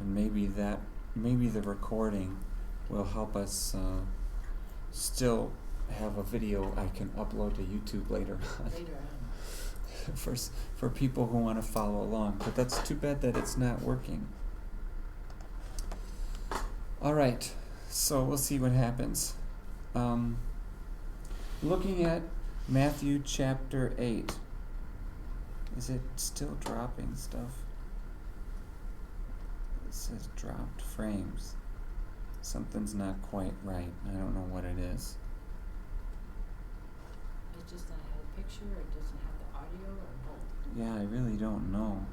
And maybe the recording will help us still have a video I can upload to YouTube later on. For people who want to follow along. But that's too bad that it's not working. Alright, so we'll see what happens. Looking at Matthew chapter 8. Is it still dropping stuff? It says dropped frames. Something's not quite right. I don't know what it is. It just doesn't have a picture, or it doesn't have the audio, or both? Yeah, I really don't know.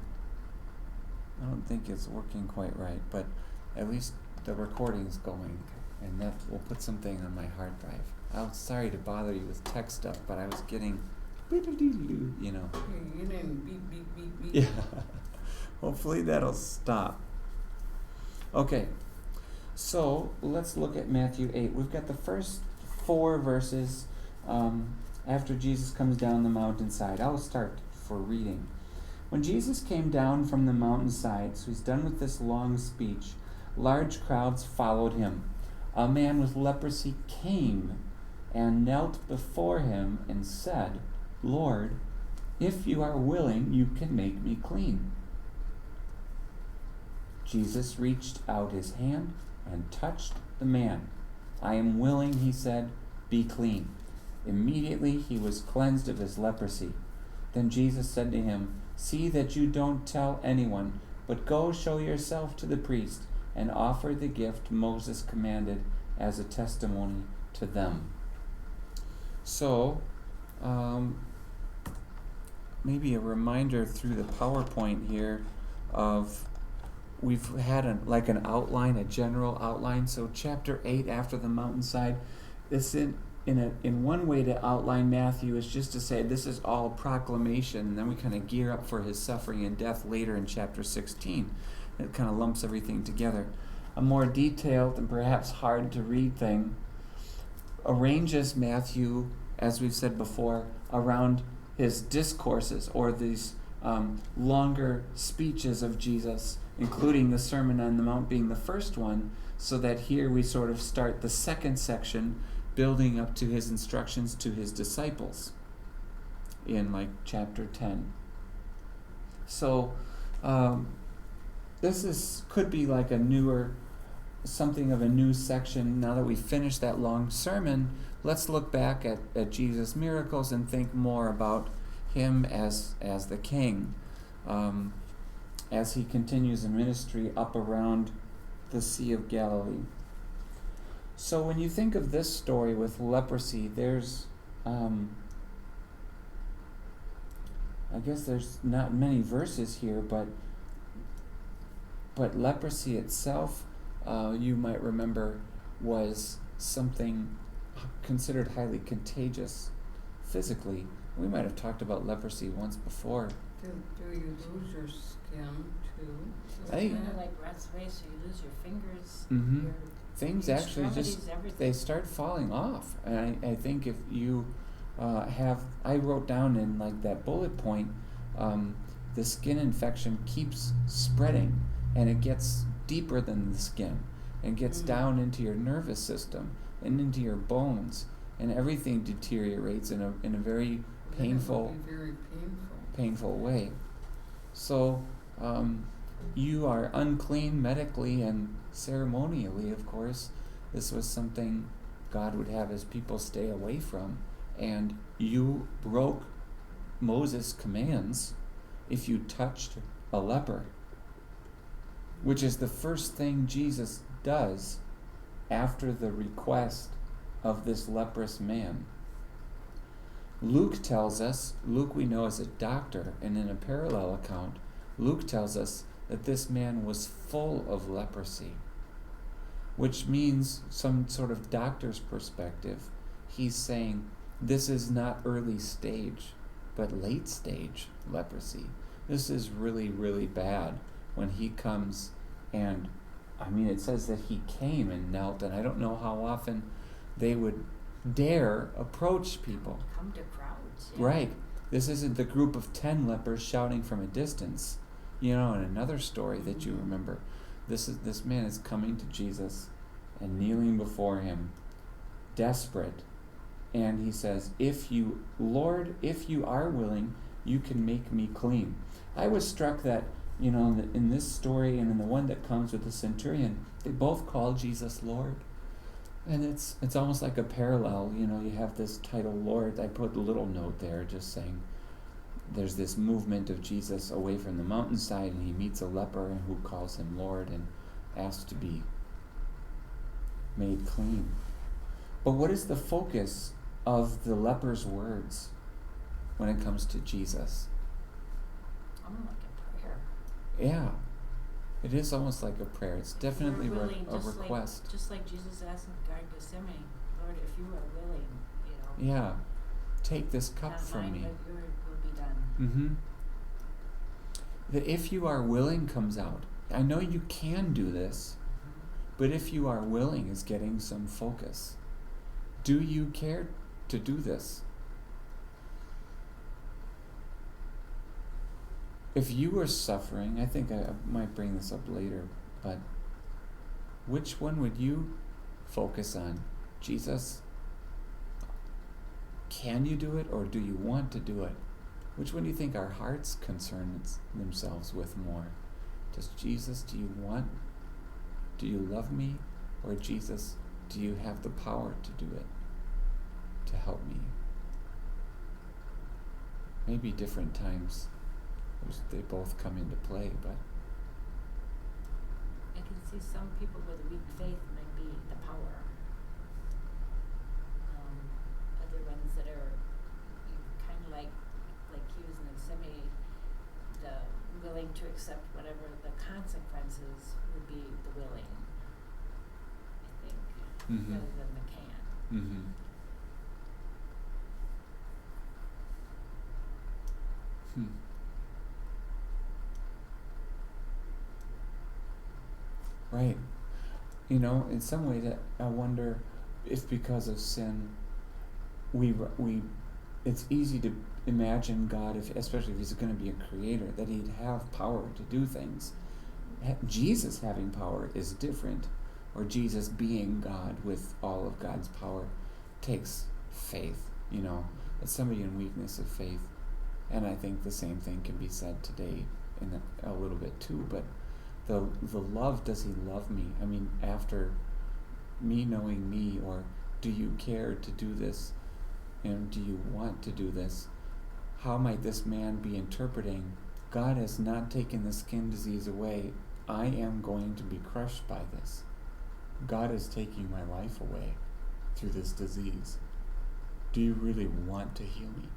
I don't think it's working quite right, but at least the recording's going, and that will put something on my hard drive. I'm sorry to bother you with tech stuff, but I was getting, you know. You didn't beep, beep, beep, beep. Yeah. Hopefully that'll stop. Okay, so let's look at Matthew 8. We've got the first 4 verses after Jesus comes down the mountainside. I'll start for reading. When Jesus came down from the mountainside, so he's done with this long speech, large crowds followed him. A man with leprosy came and knelt before him and said, "Lord, if you are willing, you can make me clean." Jesus reached out his hand and touched the man. "I am willing," he said, "be clean." Immediately he was cleansed of his leprosy. Then Jesus said to him, "See that you don't tell anyone, but go show yourself to the priest and offer the gift Moses commanded as a testimony to them." So, maybe a reminder through the PowerPoint here of we've had an outline, a general outline. So chapter 8 after the mountainside, this in one way to outline Matthew is just to say this is all proclamation, and then we kind of gear up for his suffering and death later in chapter 16. It kind of lumps everything together. A more detailed and perhaps hard to read thing arranges Matthew, as we've said before, around his discourses, or these longer speeches of Jesus, including the Sermon on the Mount being the first one, so that here we sort of start the second section building up to his instructions to his disciples in chapter 10. So this could be something of a new section. Now that we've finished that long sermon, let's look back at Jesus' miracles and think more about him as the king as he continues in ministry up around the Sea of Galilee. So when you think of this story with leprosy, there's I guess there's not many verses here, but leprosy itself, you might remember, was something considered highly contagious physically. We might have talked about leprosy once before. Do you lose your skin too? It's kind of like rat's race, so you lose your fingers, your things actually just everything. They start falling off. And I think if you I wrote down in that bullet point, the skin infection keeps spreading, and it gets deeper than the skin, and gets down into your nervous system and into your bones, and everything deteriorates in a very painful way. So you are unclean medically and ceremonially, of course. This was something God would have his people stay away from, and you broke Moses' commands if you touched a leper, which is the first thing Jesus does after the request of this leprous man. Luke tells us, Luke we know is a doctor, and in a parallel account, Luke tells us that this man was full of leprosy, which means, some sort of doctor's perspective, he's saying this is not early stage, but late stage leprosy. This is really, really bad when he comes, and it says that he came and knelt, and I don't know how often they would dare approach people. Come to crowds. Yeah. Right. This isn't the group of 10 lepers shouting from a distance, in another story that you remember. This man is coming to Jesus and kneeling before him, desperate. And he says, Lord, if you are willing, you can make me clean. I was struck that, in this story and in the one that comes with the centurion, they both call Jesus Lord. And it's almost like a parallel. You have this title, Lord. I put a little note there just saying there's this movement of Jesus away from the mountainside, and he meets a leper who calls him Lord and asks to be made clean. But what is the focus of the leper's words when it comes to Jesus? Almost like a prayer. Yeah, it is almost like a prayer. It's definitely If you're willing, a request. Just like Jesus asked in the Garden of Gethsemane, Lord, if you are willing, Yeah, take this cup not from mine, me. but yours will be done. Mm-hmm. The if you are willing comes out. I know you can do this, but if you are willing is getting some focus. Do you care to do this? If you were suffering, I think I might bring this up later, but which one would you focus on? Jesus, can you do it, or do you want to do it? Which one do you think our hearts concern themselves with more? Just Jesus, do you love me? Or Jesus, do you have the power to do it, to help me? Maybe different times they both come into play, but I can see some people with weak faith might be the power. Other ones that are kind of like he was in Gethsemane, the willing to accept whatever the consequences would be, the willing, I think, Mm-hmm. rather than the can. Mm-hmm. Right. In some ways, I wonder if because of sin, it's easy to imagine God, especially if he's going to be a creator, that he'd have power to do things. Jesus having power is different, or Jesus being God with all of God's power takes faith, it's somebody in weakness of faith. And I think the same thing can be said today in a little bit too, but the love, does he love me? I mean, after me knowing me, or do you care to do this? Do you want to do this? How might this man be interpreting, God has not taken the skin disease away, I am going to be crushed by this. God is taking my life away through this disease. Do you really want to heal me?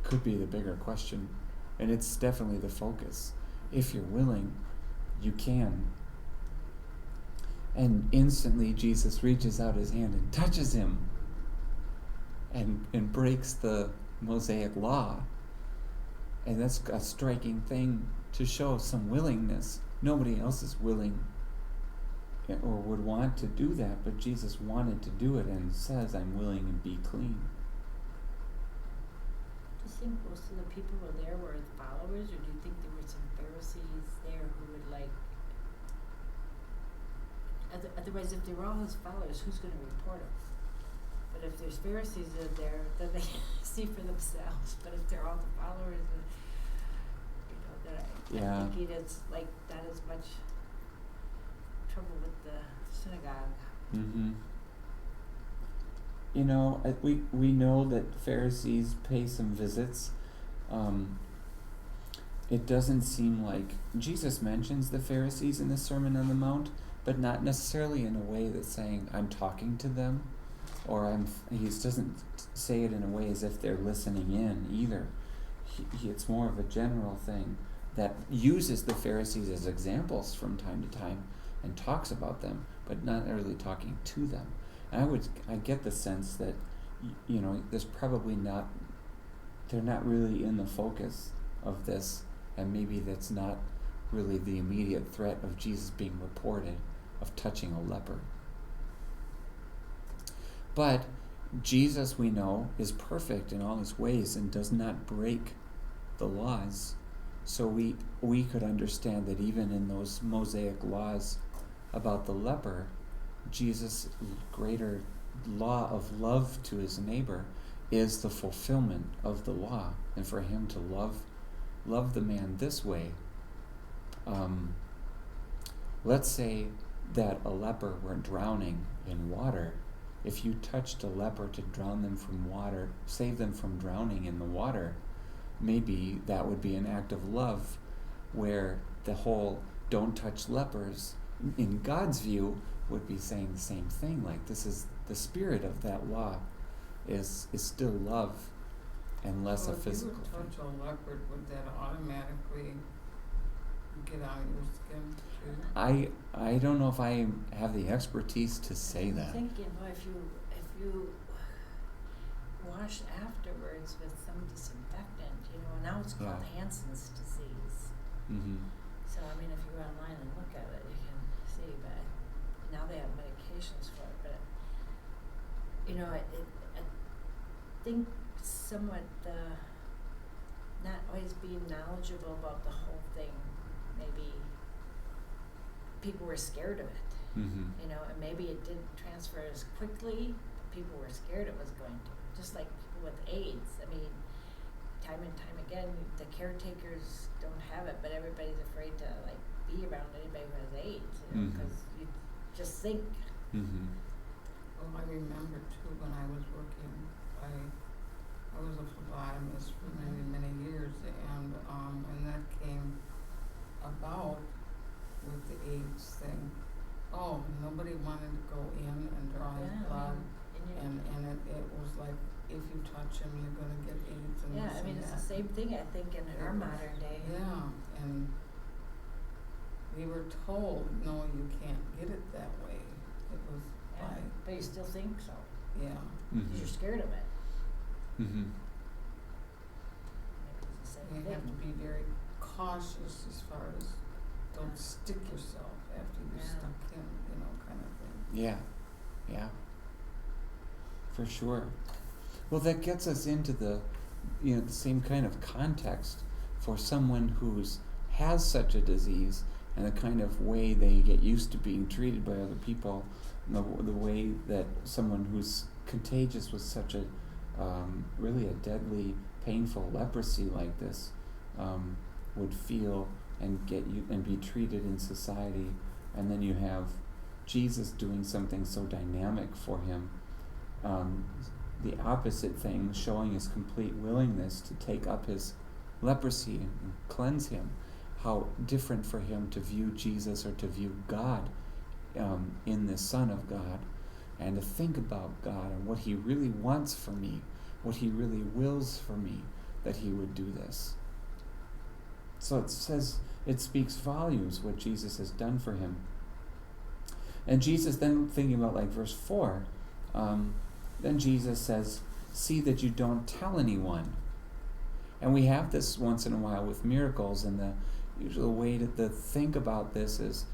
Could be the bigger question, and it's definitely the focus. If you're willing, you can. And instantly Jesus reaches out his hand and touches him and breaks the Mosaic law. And that's a striking thing to show some willingness. Nobody else is willing or would want to do that, but Jesus wanted to do it and says, I'm willing, and be clean. Do you think most of the people who were there were followers, or do you think there were some Pharisees there who would otherwise if they were all his followers, who's going to report them? But if there's Pharisees in there, then they see for themselves. But if they're all the followers, I'm thinking it's like not as much trouble with the synagogue. Mm-hmm. We know that Pharisees pay some visits. It doesn't seem like Jesus mentions the Pharisees in the Sermon on the Mount, but not necessarily in a way that's saying I'm talking to them, or he doesn't say it in a way as if they're listening in either. It's more of a general thing that uses the Pharisees as examples from time to time and talks about them, but not really talking to them. And I get the sense that, there's probably they're not really in the focus of this, and maybe that's not really the immediate threat of Jesus being reported of touching a leper. But Jesus, we know, is perfect in all his ways and does not break the laws. so we could understand that even in those Mosaic laws about the leper, Jesus' greater law of love to his neighbor is the fulfillment of the law. And for him to love the man this way, let's say that a leper were drowning in water. If you touched a leper to drown them from water, save them from drowning in the water, maybe that would be an act of love, where the whole don't touch lepers, in God's view, would be saying the same thing. Like, this is the spirit of that law is still love and less a physical If you would thing. touch a leopard, would that automatically get on your skin too? I don't know if I have the expertise to say I'm that. thinking, well, if you wash afterwards with some disinfectant, now it's called Yeah. Hansen's disease. Mm-hmm. So, I mean, if you go online and look at it, you can see, but now they have medications for it, but, I think somewhat not always being knowledgeable about the whole thing, maybe people were scared of it, Mm-hmm. and maybe it didn't transfer as quickly, but people were scared it was going to, just like people with AIDS. I mean, time and time again, the caretakers don't have it, but everybody's afraid to be around anybody who has AIDS, Mhm. because you just think. Mm-hmm. Well, I remember too, when I was working, I was a phlebotomist for many, many years, and when that came about with the AIDS thing, nobody wanted to go in and draw his blood, and it was like, if you touch him, you're gonna get AIDS and Yeah, this I mean, and it's that. the same thing, I think, in our modern day. Yeah, and we were told, no, you can't get it that way. It was Yeah, by, but you still think so, yeah. Mm-hmm. you're scared of it. Mm-hmm. Maybe it's the same You have to thing. be very cautious as far as don't stick yourself after you're Yeah. stuck in, kind of thing. Yeah, for sure. Well, that gets us into the same kind of context for someone who's has such a disease, and the kind of way they get used to being treated by other people, and the way that someone who's contagious with such a really a deadly, painful leprosy like this would feel and be treated in society. And then you have Jesus doing something so dynamic for him, the opposite thing, showing his complete willingness to take up his leprosy and cleanse him. How different for him to view Jesus, or to view God in the Son of God, and to think about God and what he really wants for me, what he really wills for me, that he would do this. So it speaks volumes what Jesus has done for him. And Jesus then, thinking about verse 4, then Jesus says, see that you don't tell anyone. And we have this once in a while with miracles, and the usual way to think about this is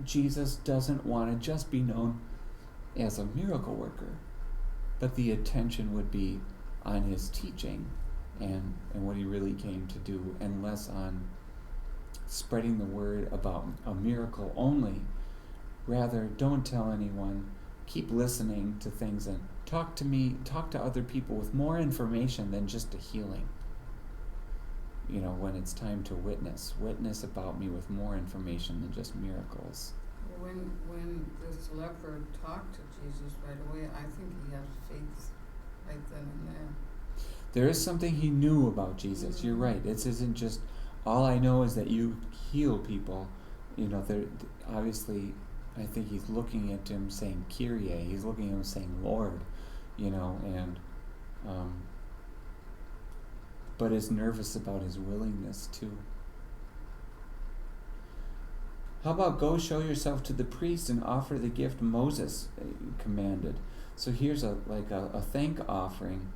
Jesus doesn't want to just be known as a miracle worker, but the attention would be on his teaching and what he really came to do, and less on spreading the word about a miracle only. Rather, don't tell anyone, keep listening to things, and talk to other people with more information than just a healing. When it's time to witness about me with more information than just miracles. When this leper talked to Jesus right away, I think he had faith right then and there. There is something he knew about Jesus. You're right. It isn't just, all I know is that you heal people. Obviously, I think he's looking at him saying Kyrie. He's looking at him saying Lord, and but is nervous about his willingness too. How about go show yourself to the priest and offer the gift Moses commanded? So here's a thank offering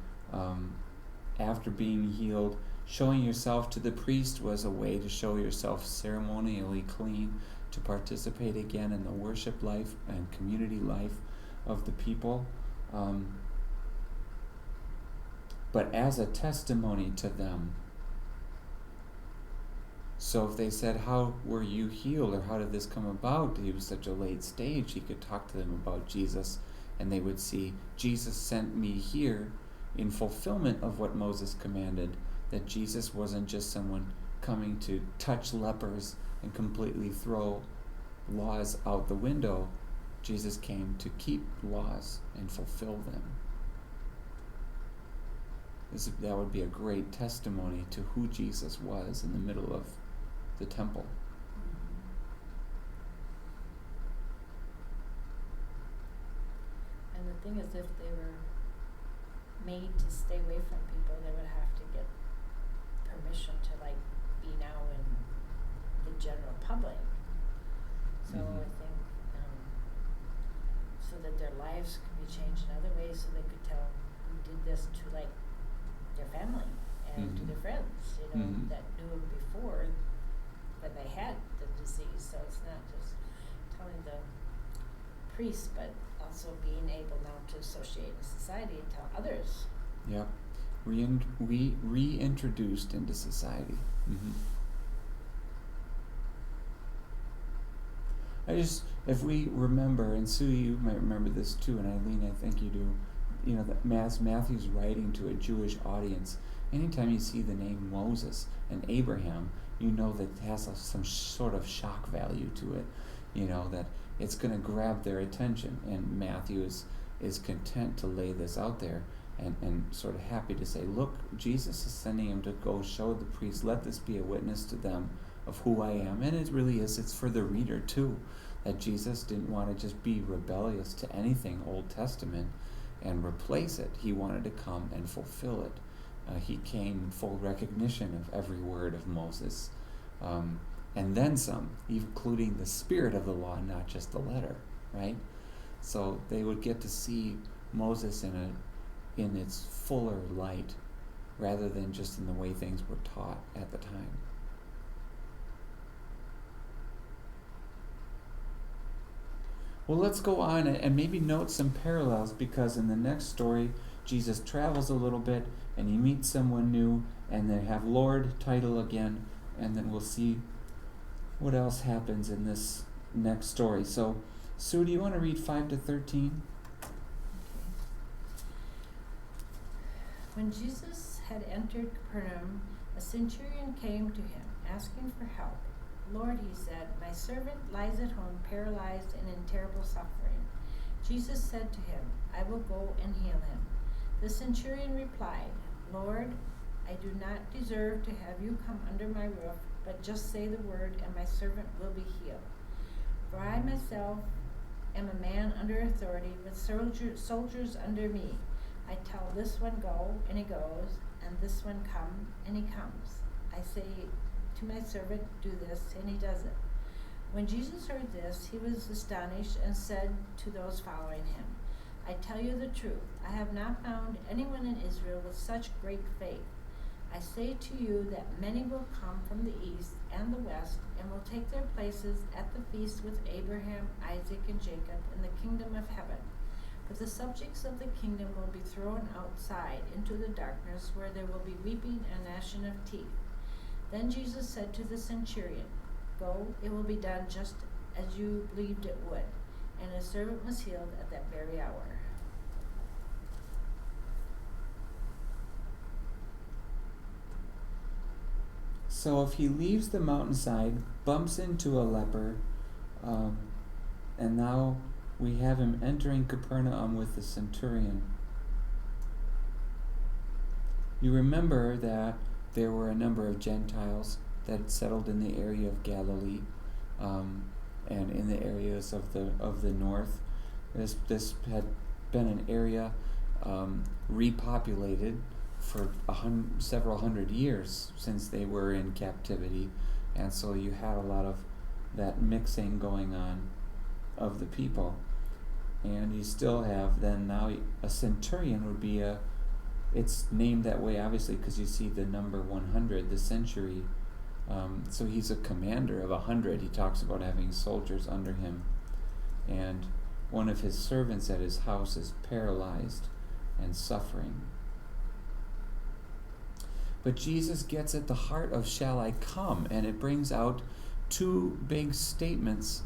after being healed. Showing yourself to the priest was a way to show yourself ceremonially clean, to participate again in the worship life and community life of the people. But as a testimony to them, So if they said, how were you healed, or how did this come about? He was such a late stage, he could talk to them about Jesus, and they would see, Jesus sent me here in fulfillment of what Moses commanded, that Jesus wasn't just someone coming to touch lepers and completely throw laws out the window. Jesus came to keep laws and fulfill them. That would be a great testimony to who Jesus was in the middle of the temple. And the thing is, if they were made to stay away from people, they would have to get permission to be now in the general public. So I think so that their lives could be changed in other ways, so they could tell who did this to their family and to their friends, that knew them before when they had the disease. So it's not just telling the priest, but also being able now to associate in society and tell others. Yep. Reintroduced into society. If we remember, and Sue, you might remember this too, and Eileen, I think you do, that Matthew's writing to a Jewish audience. Anytime you see the name Moses and Abraham, you know that it has some sort of shock value to it, that it's going to grab their attention. And Matthew is content to lay this out there and sort of happy to say, look, Jesus is sending him to go show the priests, let this be a witness to them of who I am. And it really is, it's for the reader too, that Jesus didn't want to just be rebellious to anything Old Testament and replace it. He wanted to come and fulfill it. He came in full recognition of every word of Moses, and then some, including the spirit of the law, not just the letter, right? So they would get to see Moses in its fuller light, rather than just in the way things were taught at the time. Well, let's go on and maybe note some parallels, because in the next story, Jesus travels a little bit and he meets someone new, and they have Lord title again, and then we'll see what else happens in this next story. So, Sue, do you want to read 5 to 13? Okay. When Jesus had entered Capernaum, a centurion came to him, asking for help. Lord, he said, my servant lies at home paralyzed and in terrible suffering. Jesus said to him, I will go and heal him. The centurion replied, Lord, I do not deserve to have you come under my roof, but just say the word and my servant will be healed. For I myself am a man under authority with soldiers under me. I tell this one go, and he goes, and this one come, and he comes. I say to my servant, do this, and he does it. When Jesus heard this, he was astonished and said to those following him, I tell you the truth, I have not found anyone in Israel with such great faith. I say to you that many will come from the east and the west and will take their places at the feast with Abraham, Isaac, and Jacob in the kingdom of heaven. But the subjects of the kingdom will be thrown outside into the darkness, where there will be weeping and gnashing of teeth. Then Jesus said to the centurion, Go, it will be done just as you believed it would. And his servant was healed at that very hour. So if he leaves the mountainside, bumps into a leper, and now we have him entering Capernaum with the centurion. You remember that there were a number of Gentiles that had settled in the area of Galilee, and in the areas of the north. This had been an area repopulated for several hundred years since they were in captivity, and so you had a lot of that mixing going on of the people. And you still have then now a centurion would be it's named that way obviously because you see the number 100, the century. So he's a commander of 100. He talks about having soldiers under him. And one of his servants at his house is paralyzed and suffering. But Jesus gets at the heart of shall I come, and it brings out two big statements.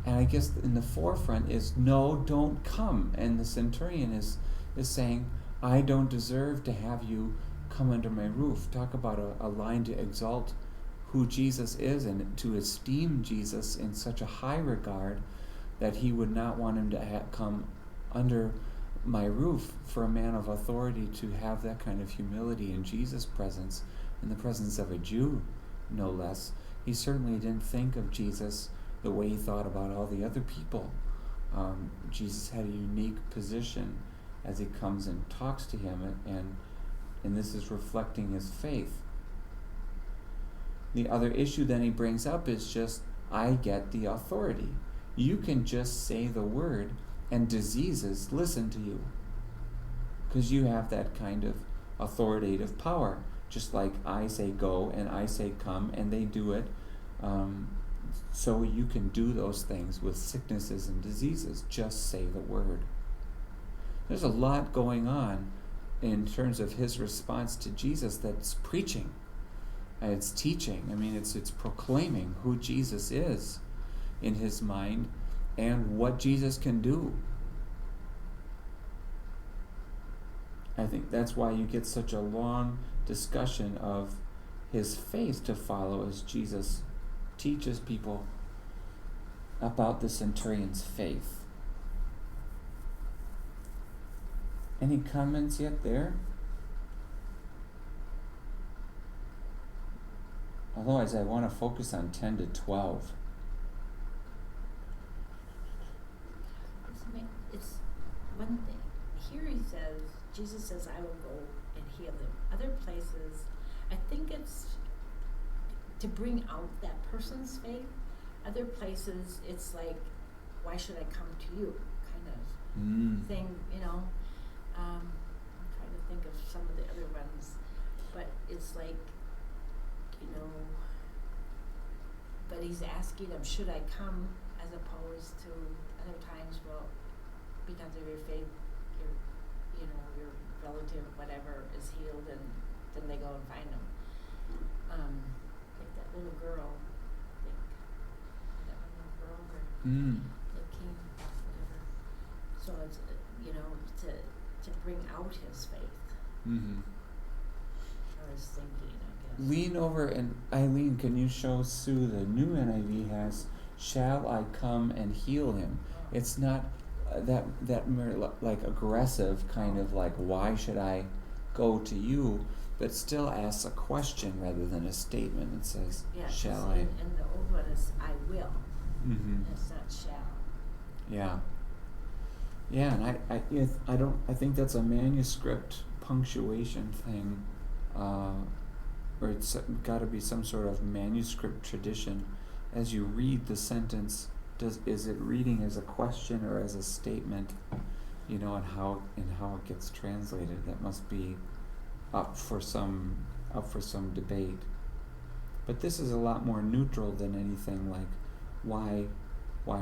And I guess in the forefront is no, don't come. And the centurion is saying, I don't deserve to have you come under my roof. Talk about a line to exalt who Jesus is and to esteem Jesus in such a high regard that he would not want him to come under my roof. For a man of authority to have that kind of humility in Jesus' presence, in the presence of a Jew, no less. He certainly didn't think of Jesus the way he thought about all the other people. Jesus had a unique position as he comes and talks to him, and this is reflecting his faith. The other issue then he brings up is just, I get the authority. You can just say the word and diseases listen to you, because you have that kind of authoritative power. Just like I say go and I say come and they do it. So you can do those things with sicknesses and diseases. Just say the word. There's a lot going on in terms of his response to Jesus that's preaching. It's teaching. I mean, it's proclaiming who Jesus is in his mind and what Jesus can do. I think that's why you get such a long discussion of his faith to follow as Jesus teaches people about the centurion's faith. Any comments yet there? Otherwise, I want to focus on 10 to 12. It's one thing. Here he says, Jesus says, I will go and heal them. Other places, I think it's to bring out that person's faith. Other places, it's like, why should I come to you? Kind of thing, you know. I'm trying to think of some of the other ones. But it's like, you know, but he's asking them, should I come, as opposed to other times, well, because of your faith, your relative, whatever, is healed, and then they go and find him. Like that little girl, I think. That one little girl where they came, whatever. So it's, to bring out his faith. Mm-hmm. I was thinking, I guess. Lean over, and Eileen, can you show Sue the new NIV has, shall I come and heal him? Oh. It's not that more like aggressive kind of like, why should I go to you? But still asks a question rather than a statement. It says, Yeah, shall I? And the old one is I will. Mm-hmm. It's not shall. Yeah. Yeah, and I think that's a manuscript punctuation thing, or it's got to be some sort of manuscript tradition. As you read the sentence, is it reading as a question or as a statement, and how it gets translated? That must be up for some debate. But this is a lot more neutral than anything like, why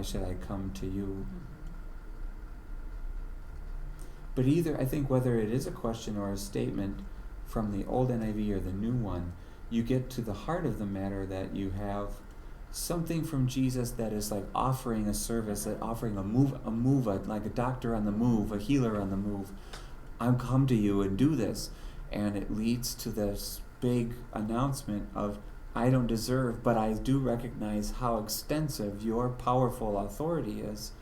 should I come to you? Mm-hmm. But I think whether it is a question or a statement from the old NIV or the new one, you get to the heart of the matter that you have something from Jesus that is like offering a service, offering a move, like a doctor on the move, a healer on the move. I'm come to you and do this. And it leads to this big announcement of, I don't deserve, but I do recognize how extensive your powerful authority is.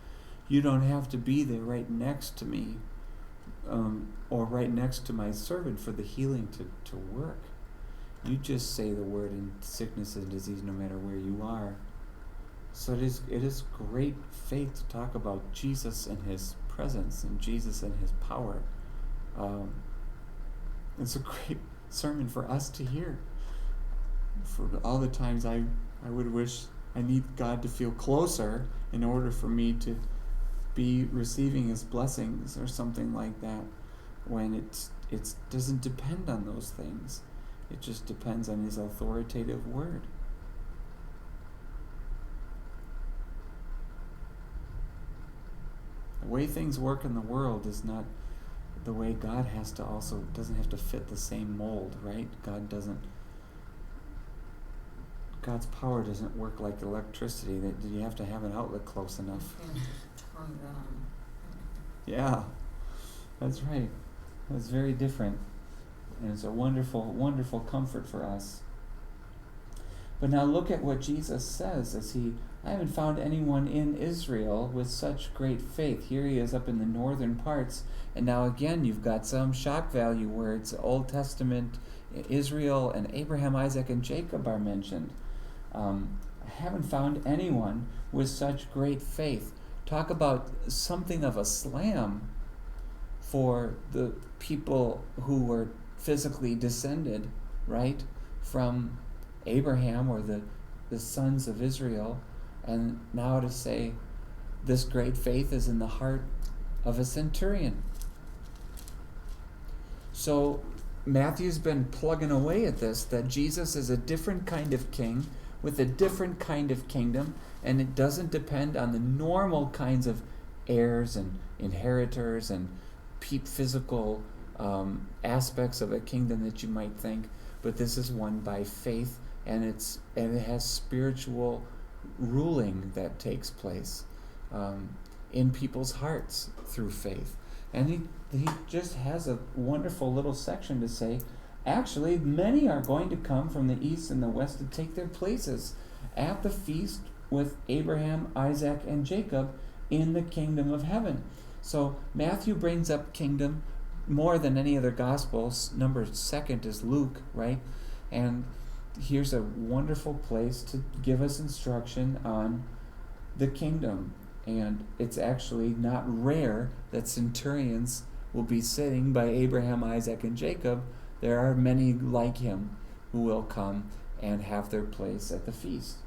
You don't have to be there right next to me, or right next to my servant for the healing to work. You just say the word in sickness and disease no matter where you are. So it is great faith to talk about Jesus and his presence and Jesus and his power. It's a great sermon for us to hear. For all the times I would wish I need God to feel closer in order for me to be receiving his blessings or something like that, when it doesn't depend on those things. It just depends on his authoritative word. The way things work in the world is not the way God doesn't have to fit the same mold, right? God's power doesn't work like electricity. That you have to have an outlet close enough. You can't just turn it on. Yeah, that's right. That's very different. And it's a wonderful, wonderful comfort for us. But now look at what Jesus says I haven't found anyone in Israel with such great faith. Here he is up in the northern parts. And now again, you've got some shock value where it's Old Testament Israel and Abraham, Isaac, and Jacob are mentioned. I haven't found anyone with such great faith. Talk about something of a slam for the people who were physically descended, right, from Abraham or the sons of Israel, and now to say this great faith is in the heart of a centurion. So Matthew's been plugging away at this, that Jesus is a different kind of king with a different kind of kingdom, and it doesn't depend on the normal kinds of heirs and inheritors and physical aspects of a kingdom that you might think, but this is one by faith, and it has spiritual ruling that takes place in people's hearts through faith. And he just has a wonderful little section to say, actually, many are going to come from the east and the west to take their places at the feast with Abraham, Isaac, and Jacob in the kingdom of heaven. So Matthew brings up kingdom more than any other gospel. Number second is Luke, right? And here's a wonderful place to give us instruction on the kingdom. And it's actually not rare that centurions will be sitting by Abraham, Isaac, and Jacob. There are many like him who will come and have their place at the feast.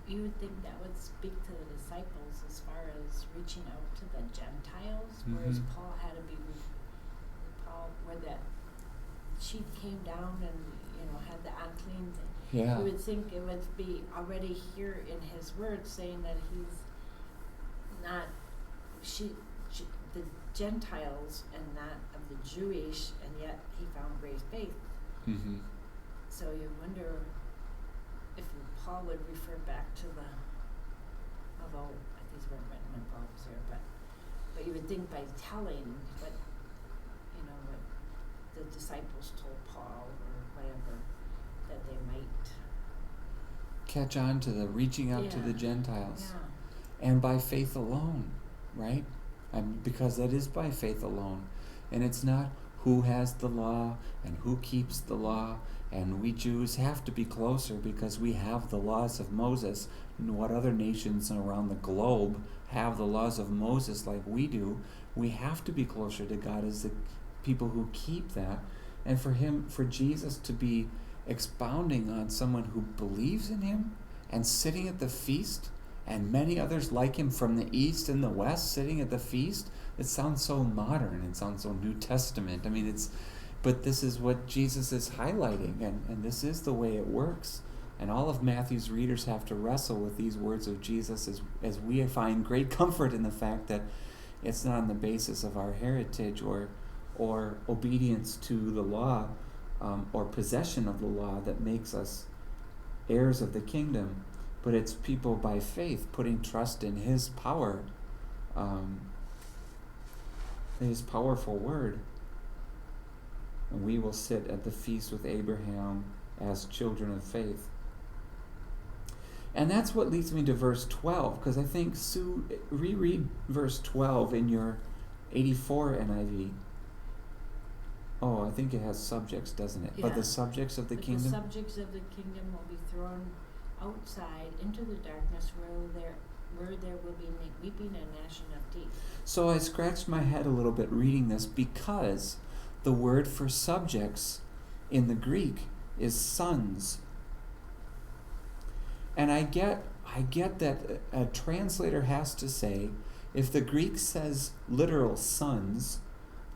You would think that would speak to the disciples as far as reaching out to the Gentiles, whereas Paul had to be, where that sheep came down and had the unclean thing. Yeah. You would think it would be already here in his words saying that he's not the Gentiles and not of the Jewish, and yet he found great faith. Mm-hmm. So you wonder if Paul would refer back to although these weren't written in Paul's here, but you would think by telling what the disciples told Paul or whatever, that they might catch on to the reaching out to the Gentiles. Yeah. And by faith alone, right? Because that is by faith alone. And it's not who has the law and who keeps the law. And we Jews have to be closer because we have the laws of Moses. And what other nations around the globe have the laws of Moses like we do? We have to be closer to God as the people who keep that. And for Jesus to be expounding on someone who believes in him and sitting at the feast, and many others like him from the east and the west sitting at the feast, it sounds so modern. It sounds so New Testament. But this is what Jesus is highlighting, and this is the way it works. And all of Matthew's readers have to wrestle with these words of Jesus as we find great comfort in the fact that it's not on the basis of our heritage or obedience to the law or possession of the law that makes us heirs of the kingdom, but it's people by faith putting trust in his power, his powerful word. And we will sit at the feast with Abraham as children of faith. And that's what leads me to verse 12, because I think, Sue, reread verse 12 in your 84 NIV. Oh, I think it has subjects, doesn't it? Yeah. But the subjects of the kingdom? The subjects of the kingdom will be thrown outside into the darkness where there will be weeping and gnashing of teeth. So I scratched my head a little bit reading this because the word for subjects in the Greek is sons. And I get that a translator has to say, if the Greek says literal sons,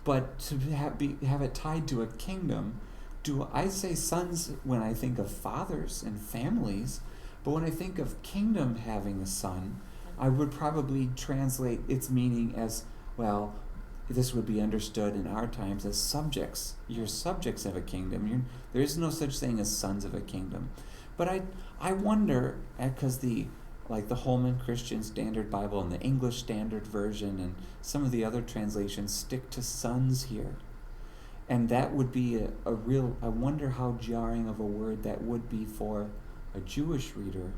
but to have it tied to a kingdom, do I say sons when I think of fathers and families? But when I think of kingdom having a son, I would probably translate its meaning as, well, this would be understood in our times as subjects. You're subjects of a kingdom. There is no such thing as sons of a kingdom. But I wonder, because the Holman Christian Standard Bible and the English Standard Version and some of the other translations stick to sons here. And that would be a real, I wonder how jarring of a word that would be for a Jewish reader,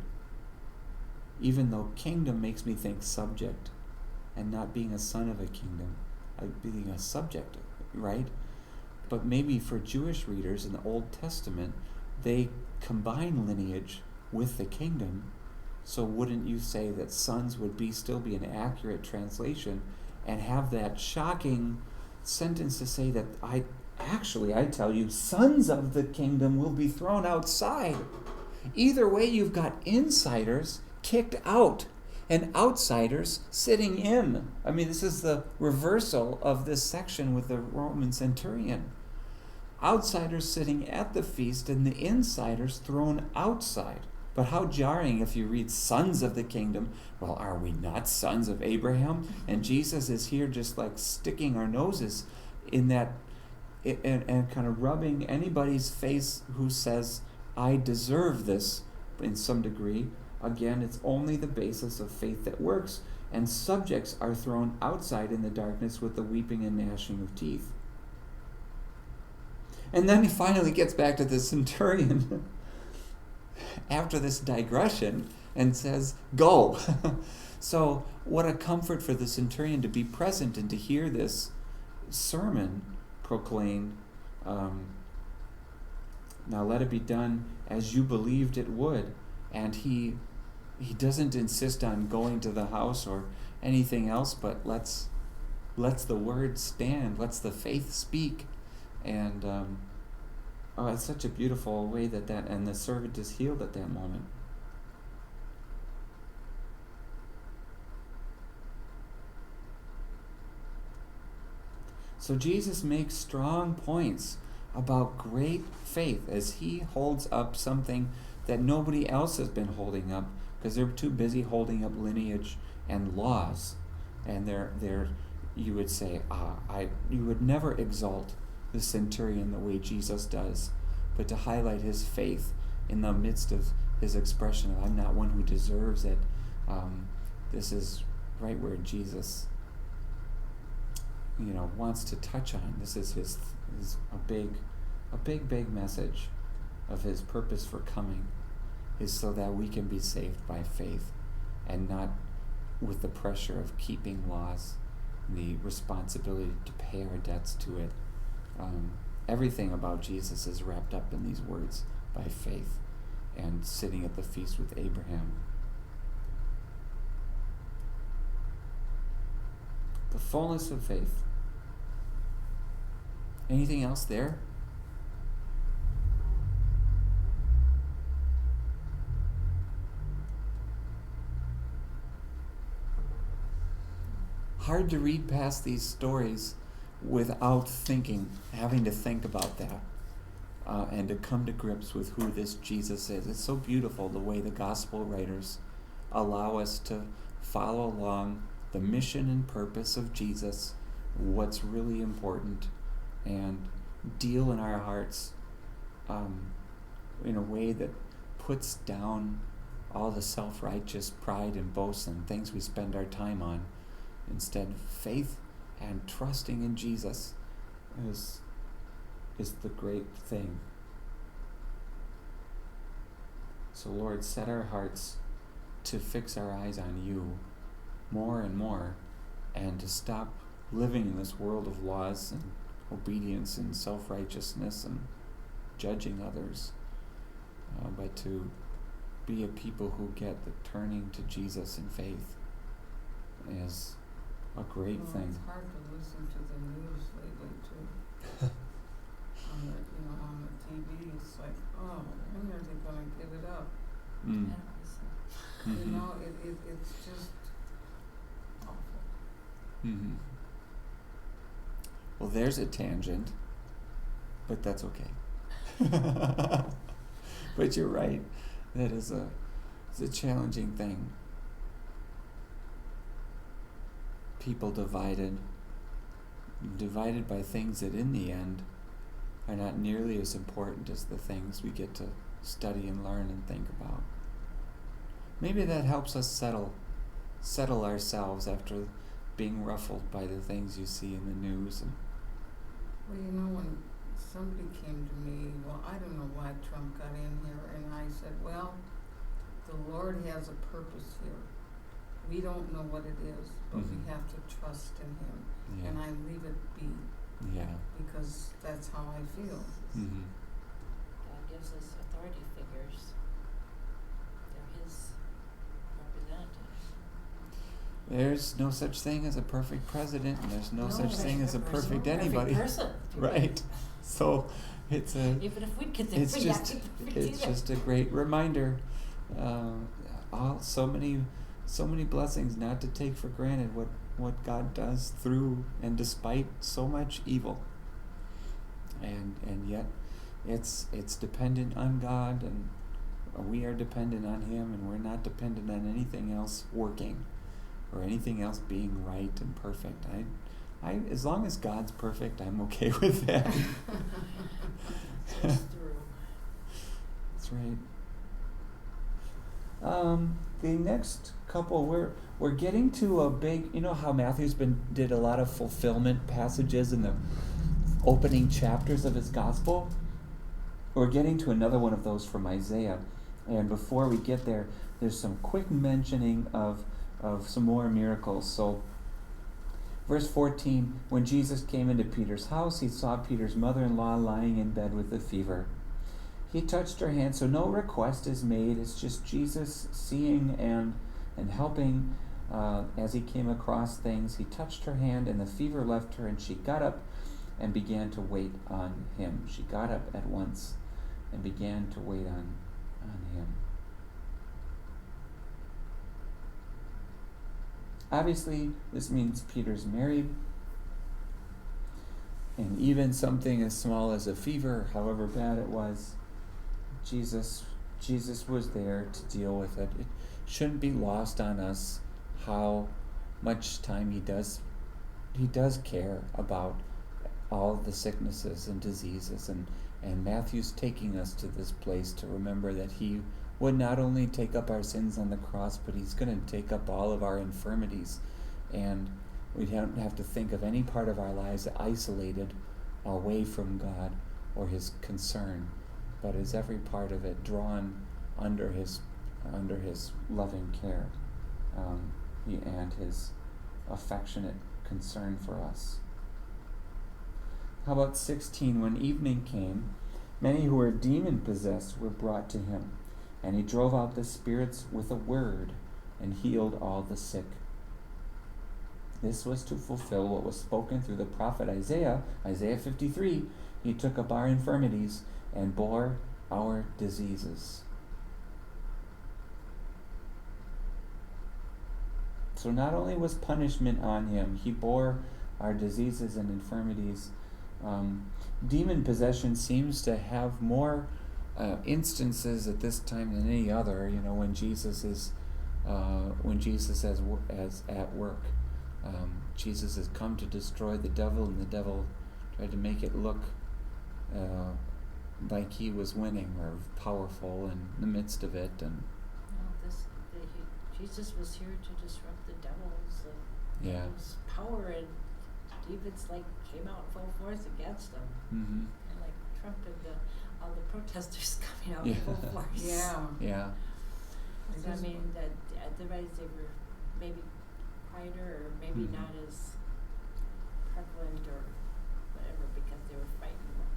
even though kingdom makes me think subject, and not being a son of a kingdom, being a subject, right? But maybe for Jewish readers in the Old Testament, they combine lineage with the kingdom. So wouldn't you say that sons would still be an accurate translation, and have that shocking sentence to say that I tell you, sons of the kingdom will be thrown outside. Either way, you've got insiders kicked out and outsiders sitting in. I mean, this is the reversal of this section with the Roman centurion. Outsiders sitting at the feast and the insiders thrown outside. But how jarring if you read sons of the kingdom. Well, are we not sons of Abraham? And Jesus is here just like sticking our noses in that and kind of rubbing anybody's face who says, I deserve this in some degree. Again, it's only the basis of faith that works, and subjects are thrown outside in the darkness with the weeping and gnashing of teeth. And then he finally gets back to the centurion after this digression and says, go. So what a comfort for the centurion to be present and to hear this sermon proclaimed. Now let it be done as you believed it would. And he doesn't insist on going to the house or anything else, but lets the word stand, lets the faith speak. And it's such a beautiful way that and the servant is healed at that moment. So Jesus makes strong points about great faith as he holds up something that nobody else has been holding up, because they're too busy holding up lineage and laws. And they're you would say, you would never exalt the centurion the way Jesus does, but to highlight his faith in the midst of his expression of, I'm not one who deserves it. This is right where Jesus wants to touch on. This is a big message of his purpose for coming, is so that we can be saved by faith and not with the pressure of keeping laws, the responsibility to pay our debts to it. Everything about Jesus is wrapped up in these words, by faith and sitting at the feast with Abraham. The fullness of faith. Anything else there? Hard to read past these stories without having to think about that, and to come to grips with who this Jesus is. It's so beautiful the way the gospel writers allow us to follow along the mission and purpose of Jesus, what's really important, and deal in our hearts in a way that puts down all the self-righteous pride and boast and things we spend our time on. Instead, faith and trusting in Jesus is the great thing. So Lord, set our hearts to fix our eyes on you more and more, and to stop living in this world of laws and obedience and self-righteousness and judging others, but to be a people who get that turning to Jesus in faith is a great thing. It's hard to listen to the news lately too. on the TV, it's like, when are they going to give it up? Mm. Mm-hmm. It's just awful. Mm-hmm. Well, there's a tangent, but that's okay. But you're right. That is it's a challenging thing. People divided, divided by things that in the end are not nearly as important as the things we get to study and learn and think about. Maybe that helps us settle ourselves after being ruffled by the things you see in the news. Well, you know, when somebody came to me, well, I don't know why Trump got in here, and I said, well, the Lord has a purpose here. We don't know what it is, but we have to trust in Him. Yeah. And I leave it be. Yeah. Because that's how I feel. Mm-hmm. God gives us authority figures. They're His representatives. There's no such thing as a perfect president, and there's no such thing as a perfect anybody. Perfect person. Right. So it's a. Even if we could think It's we're just. not perfect It's either. just a great reminder. So many blessings not to take for granted. What God does through and despite so much evil. And yet, it's dependent on God, and we are dependent on Him, and we're not dependent on anything else working, or anything else being right and perfect. I as long as God's perfect, I'm okay with that. It's through. That's right. The next couple, we're getting to a big. You know how Matthew's did a lot of fulfillment passages in the opening chapters of his gospel. We're getting to another one of those from Isaiah, and before we get there, there's some quick mentioning of some more miracles. So, verse 14, when Jesus came into Peter's house, he saw Peter's mother-in-law lying in bed with a fever. He touched her hand, so no request is made. It's just Jesus seeing and helping as he came across things. He touched her hand, and the fever left her, and she got up and began to wait on him. She got up at once and began to wait on him. Obviously, this means Peter's married. And even something as small as a fever, however bad it was, Jesus was there to deal with it. It shouldn't be lost on us how much time he does care about all the sicknesses and diseases, and Matthew's taking us to this place to remember that he would not only take up our sins on the cross, but he's going to take up all of our infirmities, and we don't have to think of any part of our lives isolated away from God or his concern, but as every part of it drawn under his loving care and his affectionate concern for us. How about 16? When evening came, many who were demon-possessed were brought to him, and he drove out the spirits with a word and healed all the sick. This was to fulfill what was spoken through the prophet Isaiah 53. He took up our infirmities and bore our diseases. So not only was punishment on him, he bore our diseases and infirmities. Demon possession seems to have more instances at this time than any other. You know, when Jesus is at work. Jesus has come to destroy the devil, and the devil tried to make it look like he was winning or powerful in the midst of it. And Jesus was here to disrupt the devil's power, and demons came out full force against him. Mm-hmm. And Trump and all the protesters coming out full force. Yeah. So I mean, that otherwise they were maybe quieter or maybe Mm-hmm. not as prevalent or whatever, because they were fighting the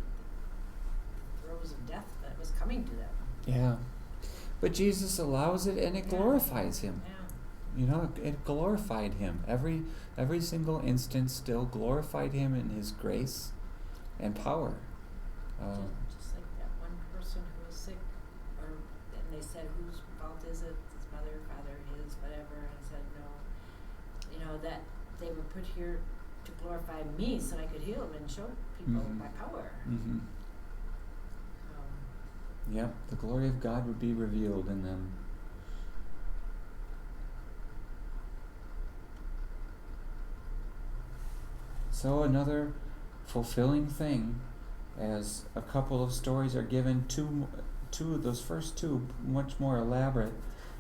throes of death that was coming to them. Yeah. But Jesus allows it, and it glorifies him. Yeah. You know, it glorified him. Every single instance still glorified him in his grace and power. Just like that one person who was sick, and they said, whose fault is it? His mother, father, his, whatever, and said, no. You know, that they were put here to glorify me so I could heal them and show people Mm-hmm. my power. Mm-hmm. Yep, the glory of God would be revealed in them. So another fulfilling thing, as a couple of stories are given, two of those first two much more elaborate,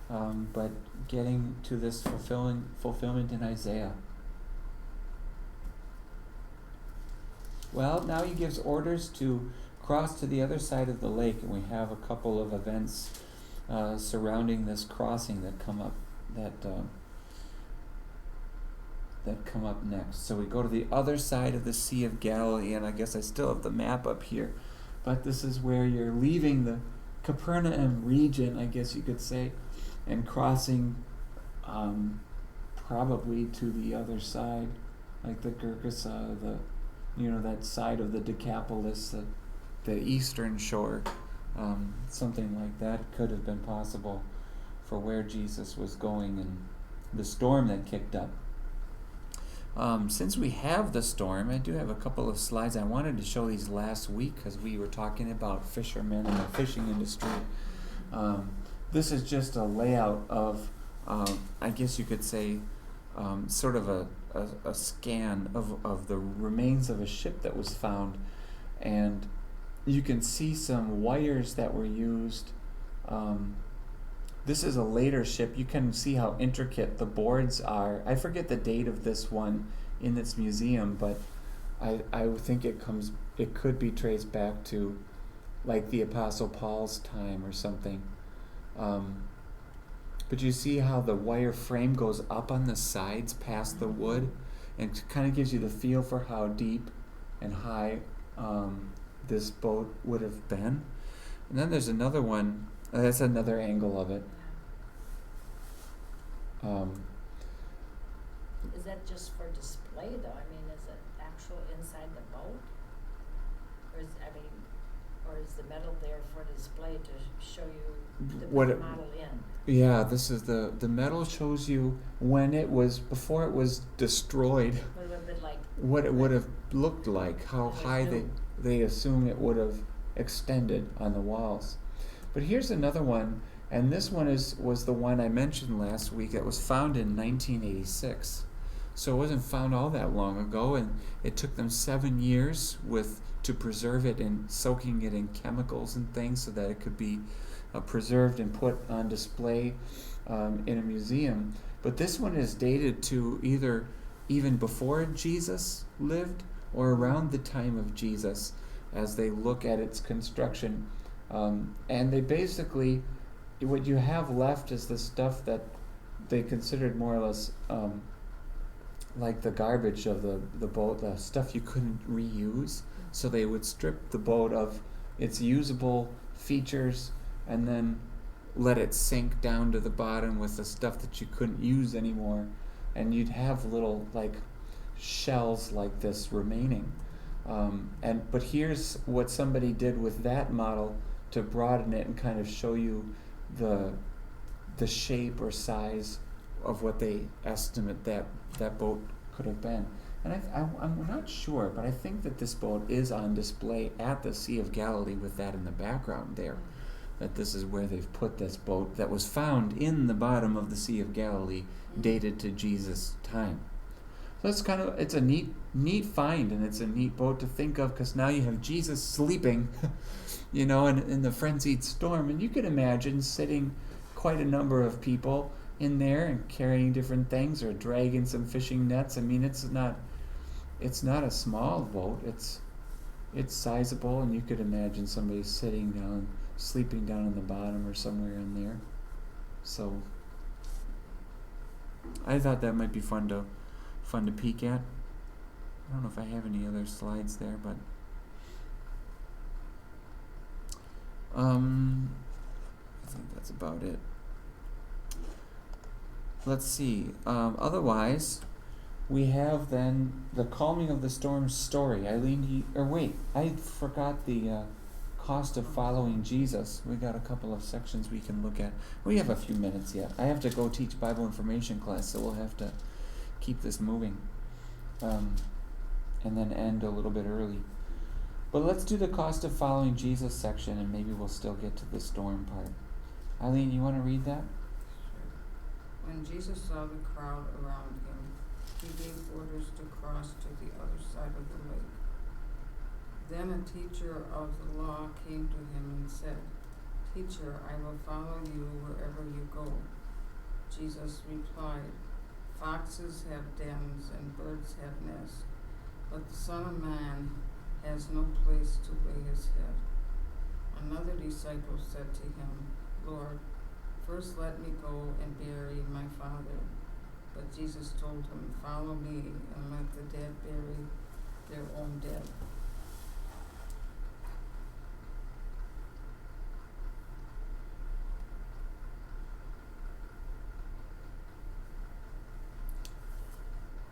but getting to this fulfillment in Isaiah. Well, now he gives orders to cross to the other side of the lake, and we have a couple of events surrounding this crossing that come up next. So we go to the other side of the Sea of Galilee, and I guess I still have the map up here, but this is where you're leaving the Capernaum region, I guess you could say, and crossing probably to the other side, like the Gergesa, that side of the Decapolis, the eastern shore. Something like that could have been possible for where Jesus was going and the storm that kicked up. Since we have the storm, I do have a couple of slides. I wanted to show these last week because we were talking about fishermen and the fishing industry. This is just a layout of, I guess you could say, sort of a scan of the remains of a ship that was found. And you can see some wires that were used. This is a later ship. You can see how intricate the boards are. I forget the date of this one in its museum, but I think it could be traced back to like the Apostle Paul's time or something. But you see how the wire frame goes up on the sides past the wood, and it kind of gives you the feel for how deep and high this boat would have been. And then there's another one. That's another angle of it. Is that just for display though? I mean, is it actual inside the boat? Or is the metal there for display to show you the model in? Yeah, this is the metal shows you when it was, before it was destroyed, What it would have been like. what it would have looked like, how high they assume it would have extended on the walls. But here's another one, and this one was the one I mentioned last week that was found in 1986. So it wasn't found all that long ago, and it took them 7 years to preserve it and soaking it in chemicals and things so that it could be preserved and put on display in a museum. But this one is dated to either even before Jesus lived or around the time of Jesus, as they look at its construction. And they basically, what you have left is the stuff that they considered more or less like the garbage of the boat, the stuff you couldn't reuse. So they would strip the boat of its usable features and then let it sink down to the bottom with the stuff that you couldn't use anymore. And you'd have little like shells like this remaining. But here's what somebody did with that model to broaden it and kind of show you the shape or size of what they estimate that boat could have been. And I'm not sure, but I think that this boat is on display at the Sea of Galilee with that in the background there. That this is where they've put this boat that was found in the bottom of the Sea of Galilee, dated to Jesus' time. So it's a neat find, and it's a neat boat to think of, because now you have Jesus sleeping, in the frenzied storm, and you can imagine sitting quite a number of people in there and carrying different things or dragging some fishing nets. I mean, it's not a small boat. It's sizable, and you could imagine somebody sitting down, sleeping down in the bottom or somewhere in there. So I thought that might be fun to peek at. I don't know if I have any other slides there, but I think that's about it. Let's see. Otherwise, we have then the calming of the storm story. Eileen, I forgot the cost of following Jesus. We got a couple of sections we can look at. We have a few minutes yet. I have to go teach Bible information class, so we'll have to keep this moving, and then end a little bit early. But let's do the cost of following Jesus section, and maybe we'll still get to the storm part. Eileen, you want to read that? When Jesus saw the crowd around him, he gave orders to cross to the other side of the lake. Then a teacher of the law came to him and said, "Teacher, I will follow you wherever you go." Jesus replied, "Foxes have dens and birds have nests, but the Son of Man has no place to lay his head." Another disciple said to him, "Lord, first let me go and bury my father." But Jesus told him, "Follow me and let the dead bury their own dead."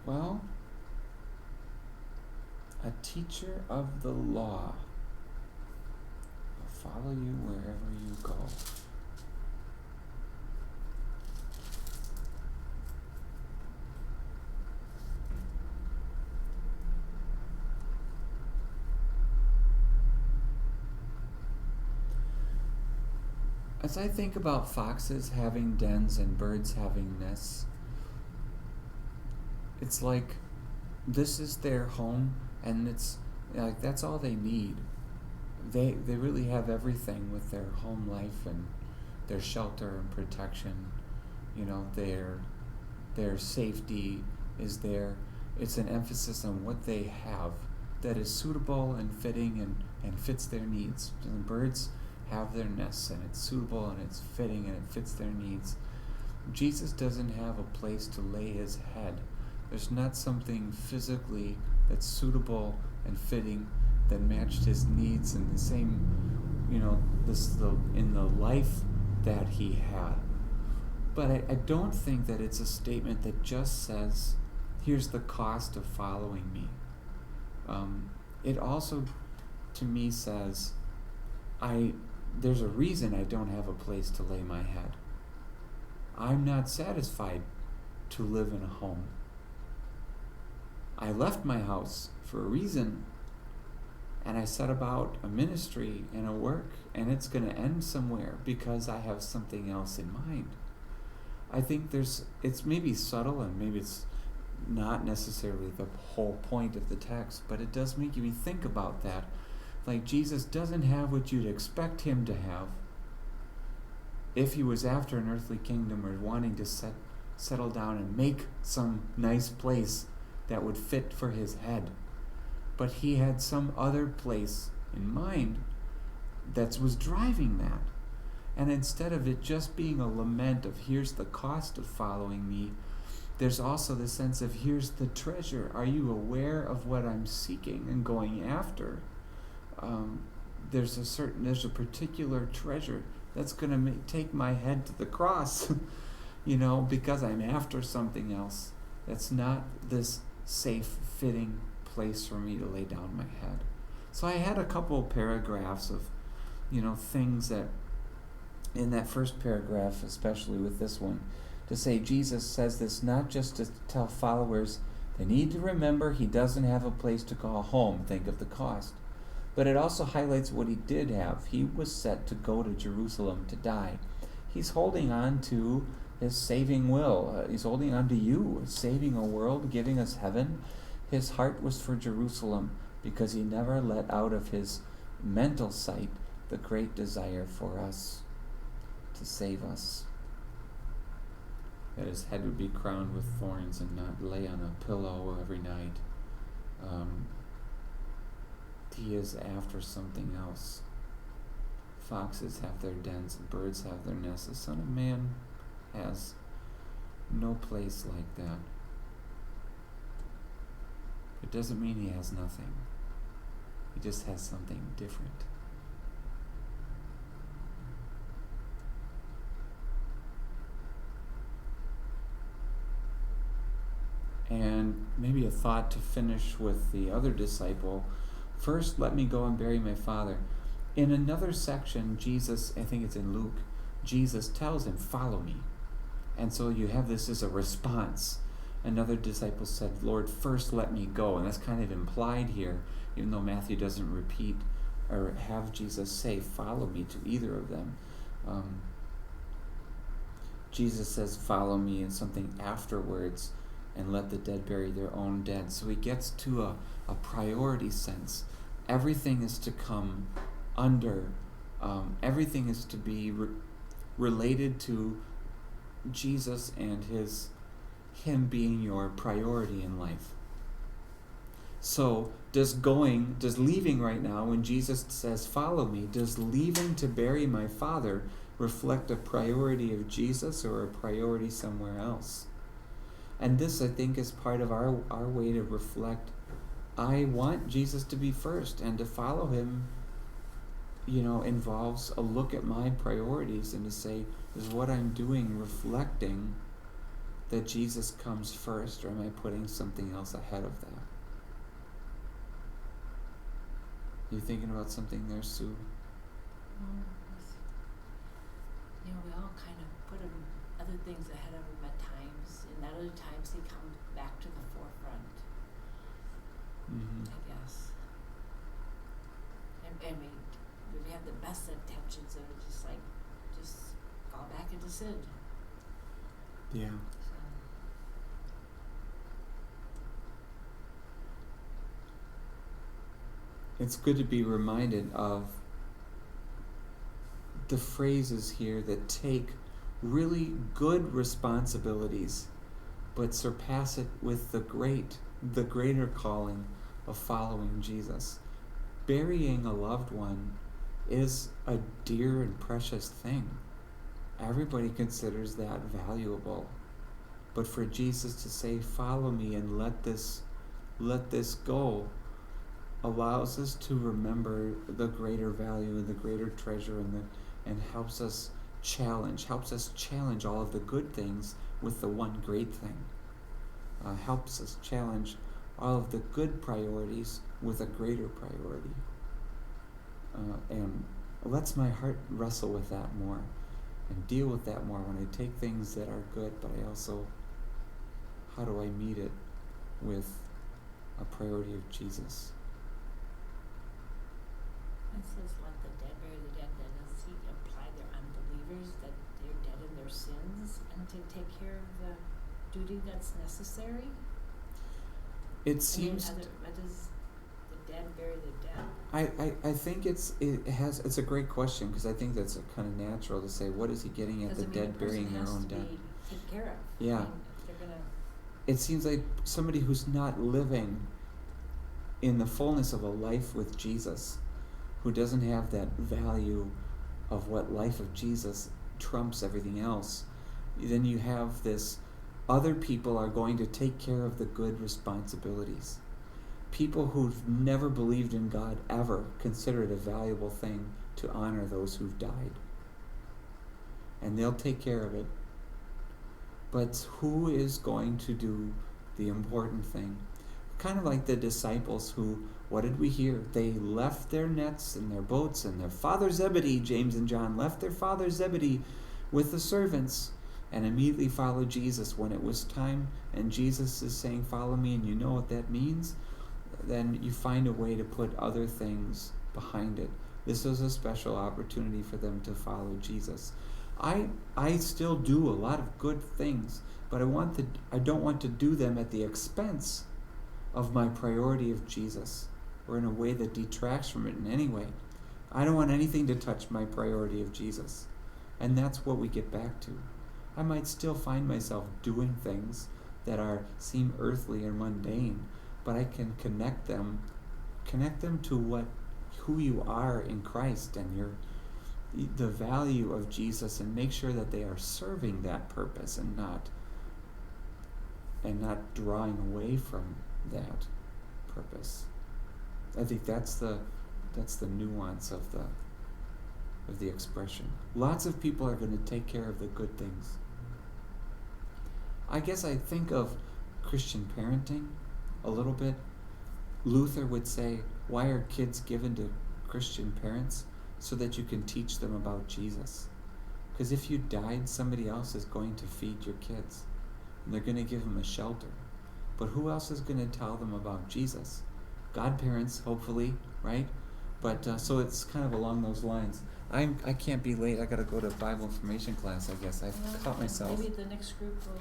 Well, a teacher of the law will follow you wherever you go. As I think about foxes having dens and birds having nests, it's like this is their home, and it's like that's all they need. They really have everything with their home life and their shelter and protection. You know, their safety is there. It's an emphasis on what they have that is suitable and fitting and fits their needs. And the birds have their nests, and it's suitable and it's fitting and it fits their needs. Jesus doesn't have a place to lay his head. There's not something physically that's suitable and fitting that matched his needs in the same, in the life that he had. But I don't think that it's a statement that just says, here's the cost of following me. It also, to me, says, there's a reason I don't have a place to lay my head. I'm not satisfied to live in a home. I left my house for a reason, and I set about a ministry and a work, and it's going to end somewhere because I have something else in mind. I think it's maybe subtle, and maybe it's not necessarily the whole point of the text, but it does make me think about that. Like, Jesus doesn't have what you'd expect him to have if he was after an earthly kingdom or wanting to settle down and make some nice place that would fit for his head. But he had some other place in mind that was driving that. And instead of it just being a lament of here's the cost of following me, there's also the sense of here's the treasure. Are you aware of what I'm seeking and going after? There's a particular treasure that's going to take my head to the cross, because I'm after something else. That's not this safe, fitting place for me to lay down my head. So I had a couple paragraphs of, things that, in that first paragraph, especially with this one, to say Jesus says this not just to tell followers they need to remember he doesn't have a place to call home, think of the cost. But it also highlights what he did have. He was set to go to Jerusalem to die. He's holding on to his saving will. He's holding on to you, saving a world, giving us heaven. His heart was for Jerusalem because he never let out of his mental sight the great desire for us to save us. That his head would be crowned with thorns and not lay on a pillow every night. He is after something else. Foxes have their dens and birds have their nests. The Son of Man has no place like that. It doesn't mean he has nothing. He just has something different. And maybe a thought to finish with the other disciple. First, let me go and bury my father. In another section, Jesus, I think it's in Luke, Jesus tells him, follow me. And so you have this as a response. Another disciple said, Lord, first let me go. And that's kind of implied here, even though Matthew doesn't repeat or have Jesus say, follow me to either of them. Jesus says, follow me, and something afterwards and let the dead bury their own dead. So he gets to a priority sense. Everything is to come under, everything is to be related to Jesus and him being your priority in life. So does leaving right now, when Jesus says, follow me, does leaving to bury my father reflect a priority of Jesus or a priority somewhere else? And this, I think, is part of our way to reflect. I want Jesus to be first, and to follow him, involves a look at my priorities and to say, is what I'm doing reflecting that Jesus comes first, or am I putting something else ahead of that? You thinking about something there, Sue? We all kind of put other things ahead of him at times, and at other times he comes back to the forefront. Mm-hmm. I guess. And we have the best intentions of it, just fall back into sin. Yeah. So. It's good to be reminded of the phrases here that take really good responsibilities, but surpass it with the greater calling of following Jesus. Burying a loved one is a dear and precious thing. Everybody considers that valuable. But for Jesus to say, follow me and let this go, allows us to remember the greater value and the greater treasure, and helps us challenge all of the good things with the one great thing. Helps us challenge all of the good priorities with a greater priority. And lets my heart wrestle with that more and deal with that more when I take things that are good, but I also, how do I meet it with a priority of Jesus? It says, let the dead bury the dead. Does he imply they're unbelievers, that they're dead in their sins, and to take care of the duty that's necessary? It seems. What does the dead bury the dead? I think it's a great question, because I think that's kind of natural to say, what is he getting at the dead burying their own dead? Taken care of. Yeah. It seems like somebody who's not living in the fullness of a life with Jesus, who doesn't have that value of what life of Jesus trumps everything else, then you have this, other people are going to take care of the good responsibilities. People who've never believed in God ever consider it a valuable thing to honor those who've died. And they'll take care of it. But who is going to do the important thing? Kind of like the disciples who, what did we hear? They left their nets and their boats, and their father Zebedee, James and John, left their father Zebedee with the servants and immediately followed Jesus when it was time. And Jesus is saying, follow me, and you know what that means? Then you find a way to put other things behind it. This was a special opportunity for them to follow Jesus. I still do a lot of good things, but I don't want to do them at the expense of my priority of Jesus, or in a way that detracts from it in any way. I don't want anything to touch my priority of Jesus. And that's what we get back to. I might still find myself doing things that seem earthly and mundane, but I can connect them to who you are in Christ and the value of Jesus, and make sure that they are serving that purpose and not drawing away from that purpose. I think that's the nuance of the expression. Lots of people are going to take care of the good things. I guess I think of Christian parenting a little bit. Luther would say, why are kids given to Christian parents? So that you can teach them about Jesus. Because if you died, somebody else is going to feed your kids. And they're going to give them a shelter. But who else is going to tell them about Jesus? Godparents, hopefully, right? But so it's kind of along those lines. I can't be late. I got to go to Bible information class, I guess. I've caught myself. Maybe the next group will